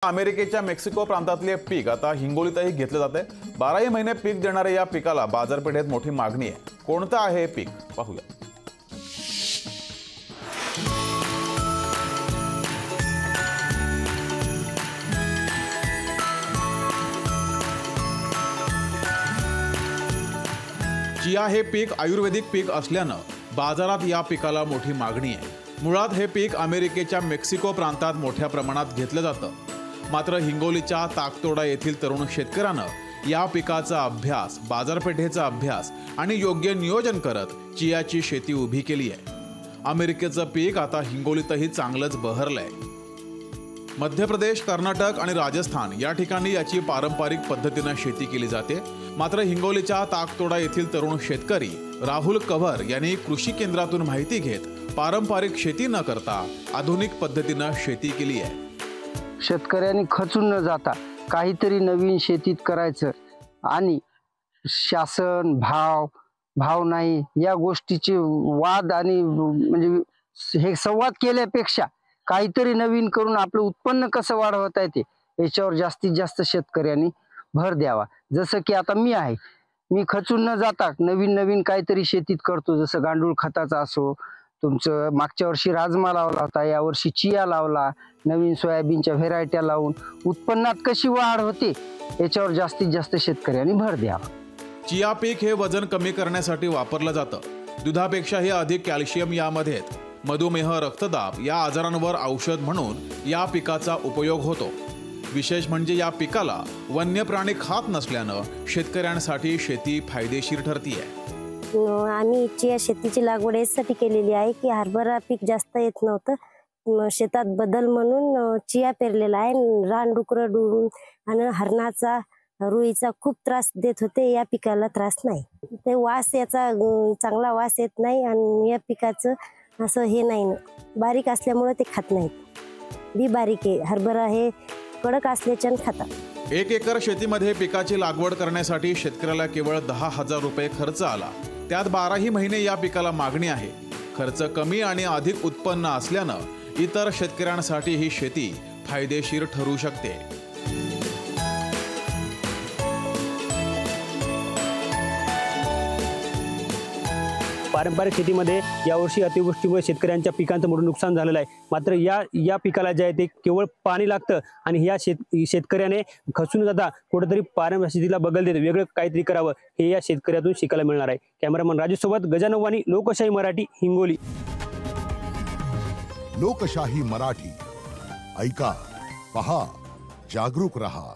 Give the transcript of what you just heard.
अमेरिकेच्या मेक्सिको प्रांतातले पीक आता हिंगोलीतही घेतले जाते। 12ही महिने पीक देणाऱ्या या पिकाला बाजारपेठेत मोठी मागणी आहे। कोणतं आहे हे पीक पाहूया। चिया हे पीक आयुर्वेदिक पीक असल्यानं बाजारात या पिकाला मोठी मागणी आहे। मुळात हे पीक अमेरिकेच्या मेक्सिको प्रांतात मोठ्या प्रमाणात घेतलं जातं। मात्र हिंगोलीच्या ताकतोडा येथील तरुण शेतकऱ्यानं या पिकाचा अभ्यास, बाजारपेठेचा अभ्यास आणि योग्य नियोजन करत चियाची शेती उभी केली आहे। अमेरिकेचं पीक आता हिंगोलीतही चांगलंच बहरलंय। मध्य प्रदेश, कर्नाटक आणि राजस्थान या ठिकाणी याची पारंपरिक पद्धतीने शेती केली जाते। मात्र हिंगोलीच्या ताकतोडा येथील तरुण शेतकरी राहुल कव्हर यांनी कृषी केंद्रातून माहिती घेत पारंपरिक शेती न करता आधुनिक पद्धतीने शेती केली आहे। शेतकऱ्यांनी खचून न जाता काहीतरी नवीन शेतीत करायचं आणि शासन भाव नाही या गोष्टीचे वाद आणि म्हणजे हे संवाद केल्यापेक्षा काहीतरी नवीन करून आपलं उत्पन्न कसं वाढवता येते याच्यावर जास्तीत जास्त शेतकऱ्यांनी भर द्यावा। जसं की आता मी खचून न जाता नवीन काहीतरी शेतीत करतो। जसं गांडूळ खताचा असो, तुमचं मागच्या वर्षी राजमा लावला होता, या वर्षी चिया लावला, नवीन सोयाबीनच्या व्हेरायट्या लावून उत्पन्नात कशी वाढ होते याच्यावर जास्तीत जास्त शेतकऱ्यांनी भर द्यावा। चिया पीक हे वजन कमी करण्यासाठी वापरलं जातं। दुधापेक्षाही अधिक कॅल्शियम यामध्ये, मधुमेह, रक्तदाब या आजारांवर औषध म्हणून या पिकाचा उपयोग होतो। विशेष म्हणजे या पिकाला वन्य प्राणी खात नसल्यानं शेतकऱ्यांसाठी शेती फायदेशीर ठरतीये। आम्ही चिया शेतीची लागवड यासाठी केलेली आहे की हरभरा पीक जास्त येत नव्हतं, शेतात बदल म्हणून चिया पेरलेला आहे। रानडुकरं डुरून आणि हरणाचा, रुईचा खूप त्रास देत होते, या पिकाला त्रास नाही। ते वास याचा चांगला वास येत नाही आणि या पिकाचं असं हे नाही, बारीक असल्यामुळे ते खात नाहीत। बी बारीक आहे, हरभरा हे कडक असल्याच्यान खातात। 1 एकर शेतीमध्ये पिकाची लागवड करण्यासाठी शेतकऱ्याला केवळ 10,000 रुपये खर्च आला। त्यात 12ही महिने या पिकाला मागणी आहे। खर्च कमी आणि अधिक उत्पन्न असल्यानं इतर शेतकऱ्यांसाठी ही शेती फायदेशीर ठरू शकते। पारंपरिक शेतीमध्ये यावर्षी अतिवृष्टीमुळे शेतकऱ्यांच्या पिकांचं मोठं नुकसान झालेलं आहे। मात्र या पिकाला जे आहे ते केवळ पाणी लागतं आणि या शेतकऱ्याने खचून जाता कुठेतरी पारंपरिक शेतीला बगल देत वेगळं काहीतरी करावं हे या शेतकऱ्यातून शिकायला मिळणार आहे। कॅमेरामन राजू सोबत गजानन वाणी, लोकशाही मराठी, हिंगोली। लोकशाही मराठी, ऐका, पहा, जागरूक रहा।